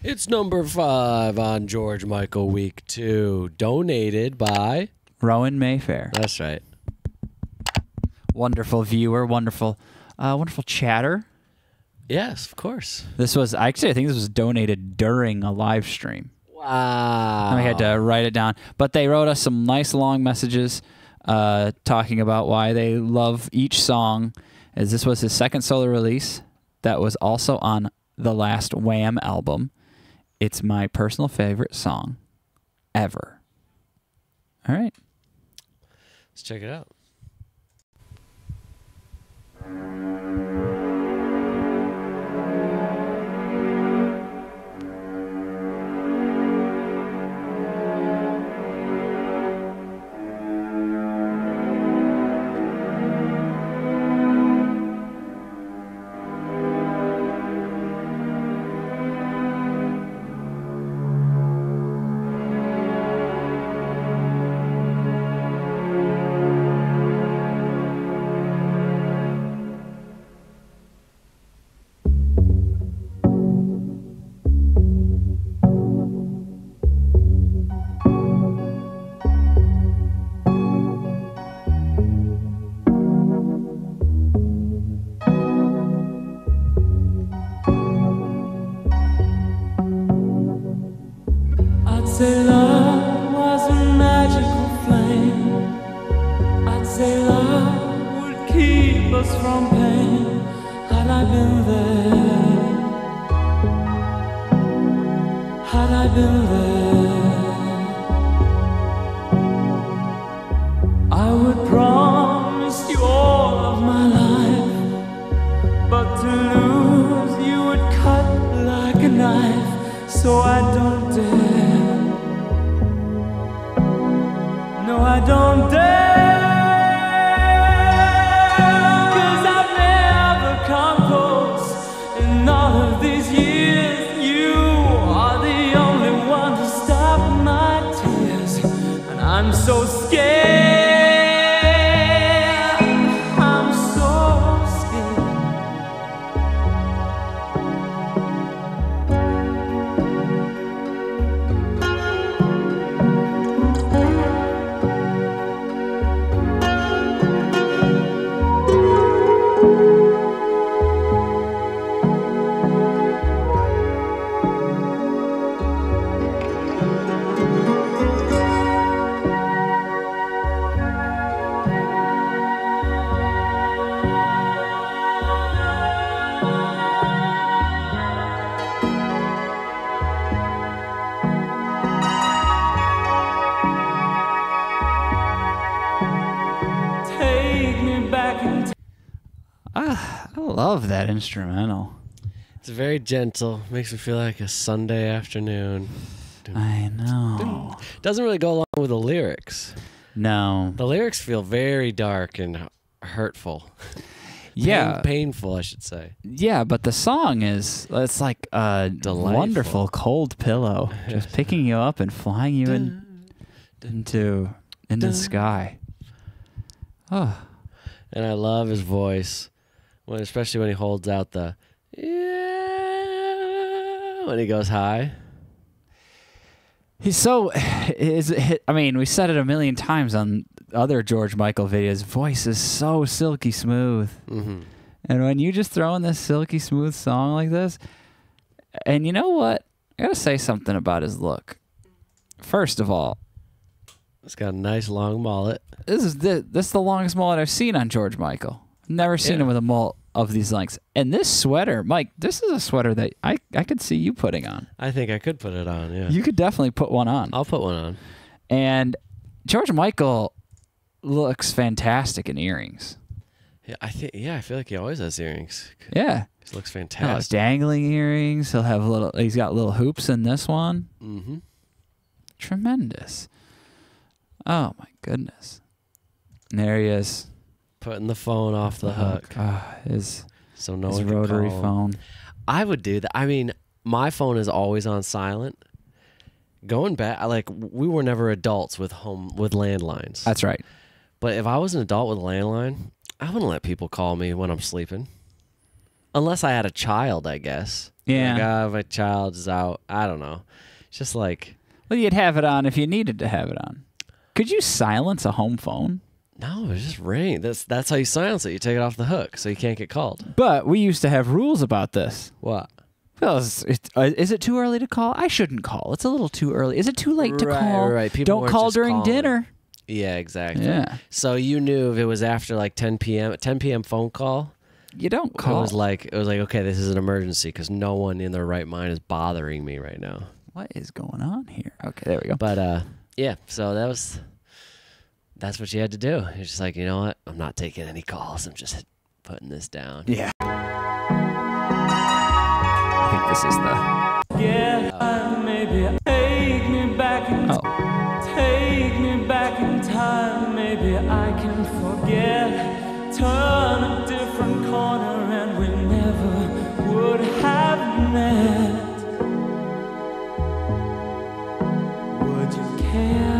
It's number 5 on George Michael Week 2, donated by Rowan Mayfair. That's right. Wonderful viewer, wonderful chatter. Yes, of course. This was actually, I think this was donated during a live stream. Wow. I had to write it down. But they wrote us some nice long messages talking about why they love each song, as this was his second solo release that was also on the last Wham album. It's my personal favorite song ever. All right. Let's check it out. Say love was a magical flame. I'd say love would keep us from pain. Had I been there, had I been there, I would promise you all of my life. But to lose you would cut like a knife. So I don't dare. No, I don't dare, 'cause I've never come close in all of these years. You are the only one to stop my tears, and I'm so scared. I'm so scared. I love that instrumental. It's very gentle. Makes me feel like a Sunday afternoon. I know. Doesn't really go along with the lyrics. No. The lyrics feel very dark and hurtful. Yeah. Painful, I should say. Yeah, but the song it's like a Delightful. wonderful cold pillow, just picking you up and flying you into the sky. Oh. And I love his voice, especially when he holds out the when he goes high. He's so I mean, we said it a million times on other George Michael videos. Voice is so silky smooth. Mm-hmm. And when you just throw in this silky smooth song like this, and you know what? I gotta say something about his look. First of all, it's got a nice long mullet. This is the longest mullet I've seen on George Michael. Never seen him with a mullet of these lengths. And this sweater, Mike, this is a sweater that I could see you putting on. I think I could put it on, yeah. You could definitely put one on. I'll put one on. And George Michael looks fantastic in earrings. Yeah, I feel like he always has earrings. Yeah. He looks He'll have fantastic. dangling earrings. He's got little hoops in this one. Mm-hmm. Tremendous. Oh my goodness. And there he is. Putting the phone off the hook. His So his one can rotary call him. phone. I would do that. I mean, my phone is always on silent. Going back, we were never adults with landlines. That's right. But if I was an adult with a landline, I wouldn't let people call me when I'm sleeping. unless I had a child, I guess. Yeah. Like, my child is out. I don't know. It's just like, Well, you'd have it on if you needed to have it on. Could you silence a home phone? no, it just ring. That's how you silence it. You take it off the hook so you can't get called. But we used to have rules about this. What? Well, is it too early to call? I shouldn't call. It's a little too early. Is it too late to Right, call? right. People Don't weren't call just during calling. dinner. Yeah, exactly. Yeah. So you knew if it was after like 10 p.m. 10 p.m. phone call, You don't call. it was like okay, this is an emergency because no one in their right mind is bothering me right now. What is going on here? Okay, there we go. But yeah. So that's what you had to do. You're just like, you know what? I'm not taking any calls. I'm just putting this down. Yeah. I think this is the. Yeah, maybe take me back in take me back in time. Maybe I can forget. Turn a different corner and we never would have met. Would you care?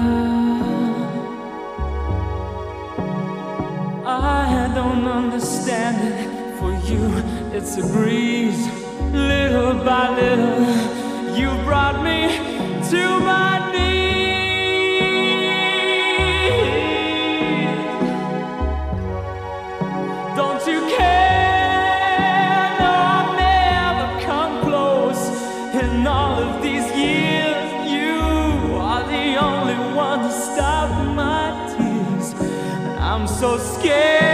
I don't understand it. For you, it's a breeze. Little by little, you brought me to my knees. Don't you care? No, I've never come close. In all of these years, you are the only one to stop my tears. And I'm so scared.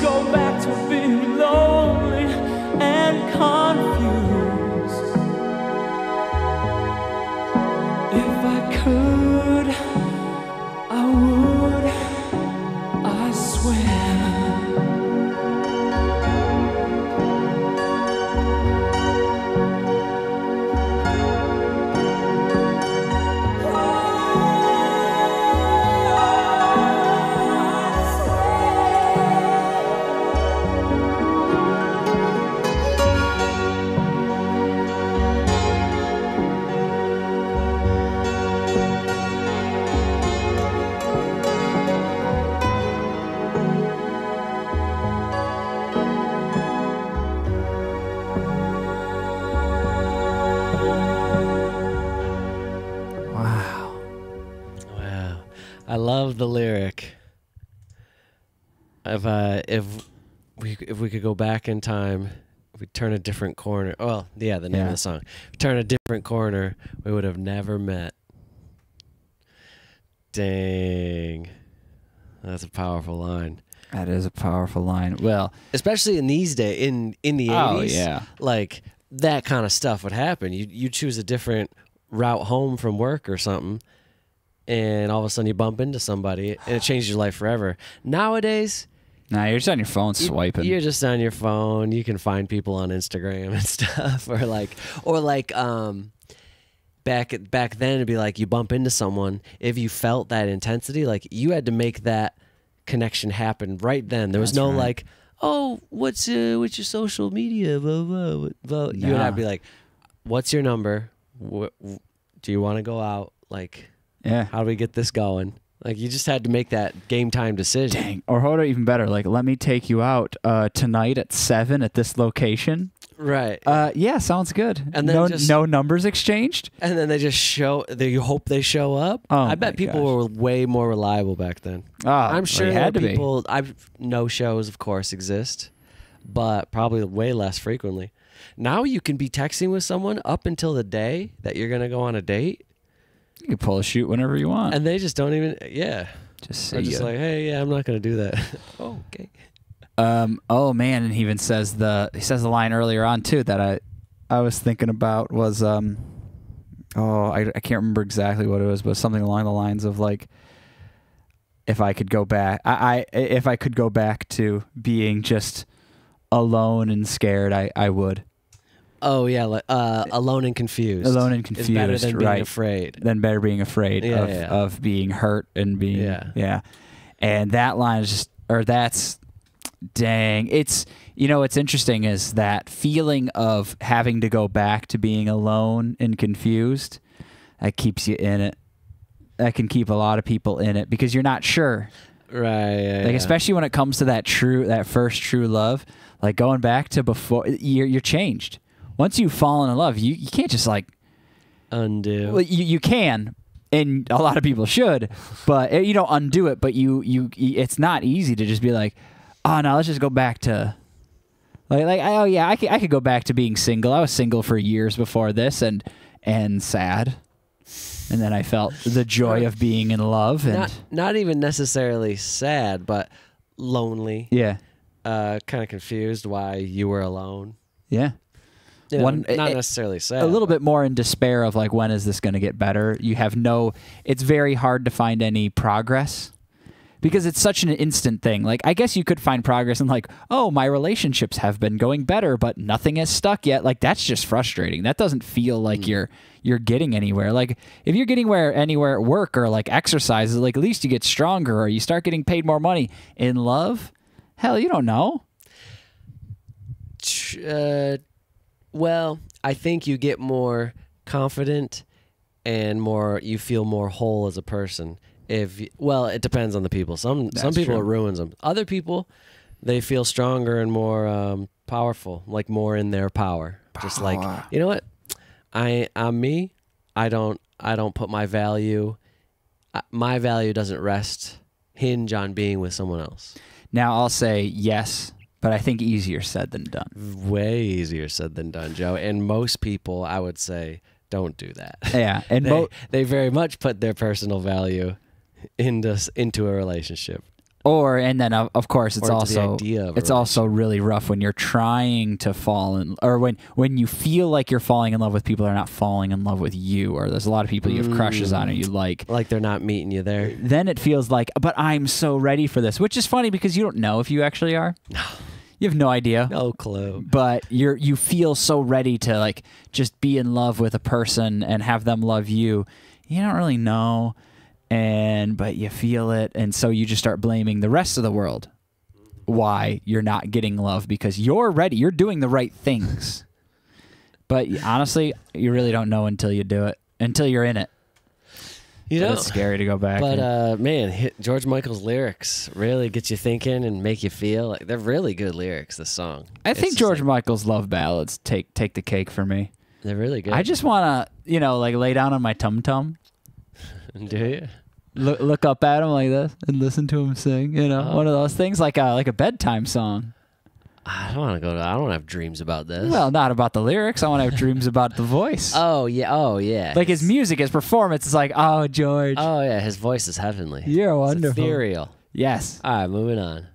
Go back to being lonely and confused. If I could, I would, I swear. I love the lyric. If we could go back in time, if we turn a different corner. Well, yeah, the name of the song. Turn a different corner, we would have never met. Dang, that's a powerful line. That is a powerful line. Well, especially in these days, in the 80s. Oh, yeah. Like that kind of stuff would happen. You choose a different route home from work or something, and all of a sudden you bump into somebody and it changes your life forever. Nowadays, nah, you're just on your phone swiping. You're just on your phone. You can find people on Instagram and stuff, or back then it'd be like you bump into someone. If you felt that intensity, like you had to make that connection happen right then. There was no like, oh, what's your social media? Blah, blah, blah. You would have to be like, what's your number? Do you want to go out? Like, yeah. How do we get this going? Like, you just had to make that game time decision. Dang. Or hold it even better. Like, let me take you out tonight at 7 at this location. Right. Yeah, sounds good. And then no numbers exchanged? And then they just show, you hope they show up. Oh, I bet people were way more reliable back then. Oh, I'm sure they had to people, no-shows, of course, exist, but probably way less frequently. Now you can be texting with someone up until the day that you're going to go on a date. You can pull a shoot whenever you want. And they just don't even, Just They're just like, hey, yeah, I'm not going to do that. Oh, okay. Oh man, and he even says the line earlier on too that I was thinking about was I can't remember exactly what it was, but something along the lines of like, if I could go back, if I could go back to being just alone and scared, I would. Oh yeah, like, alone and confused. Alone and confused, is better than being right. afraid. Than better being afraid of being hurt and being And that line is just, or that's, dang, it's, You know, what's interesting is that feeling of having to go back to being alone and confused, that keeps you in it. That can keep a lot of people in it because you're not sure. Right. Like, especially when it comes to that first true love, like going back to before, you're changed. Once you've fallen in love, you can't just like undo. Well, you can, and a lot of people should, but you don't undo it. But it's not easy to just be like, oh no, let's just go back to. Oh yeah, I could go back to being single. I was single for years before this, and sad, and then I felt the joy of being in love, and not even necessarily sad, but lonely. Yeah, kind of confused why you were alone. Yeah, not necessarily sad. A little bit more in despair of like, when is this going to get better? You have it's very hard to find any progress. Because it's such an instant thing. Like, I guess you could find progress and like, oh, my relationships have been going better, but nothing has stuck yet. Like, that's just frustrating. That doesn't feel like you're getting anywhere. Like, if you're getting anywhere at work or like exercises, like at least you get stronger or you start getting paid more money. In love, hell, you don't know. Well, I think you get more confident and you feel more whole as a person. It depends on the people. Some people it ruins them. Other people, they feel stronger and more powerful, like more in their power. Just like, you know what, I'm me. I don't put my value. My value doesn't hinge on being with someone else. Now I'll say yes, but I think easier said than done. Way easier said than done, Joe. And most people, I would say, don't do that. Yeah, and they very much put their personal value into a relationship. And then of course it's also really rough when you're trying to fall in, or when you feel like you're falling in love with people that are not falling in love with you, or there's a lot of people you have crushes on or you like they're not meeting you there. Then it feels like, but I'm so ready for this, which is funny because you don't know if you actually are. No. You have no idea. No clue. But you feel so ready to like just be in love with a person and have them love you. You don't really know. But you feel it, and so you just start blaming the rest of the world why you're not getting love because you're ready, you're doing the right things. But honestly, you really don't know until you do it, until you're in it. It's scary to go back. But man, George Michael's lyrics really get you thinking and make you feel like they're really good lyrics. This song, I think George Michael's love ballads take the cake for me. They're really good. I just want to like lay down on my tum-tum. Do you? Look up at him like this and listen to him sing. One of those things like a bedtime song. I don't have dreams about this. Well, not about the lyrics. I want to have dreams about the voice. Oh yeah. Like his music, his performance is like, oh George. Oh yeah, his voice is heavenly. You're wonderful. It's ethereal. Yes. All right, moving on.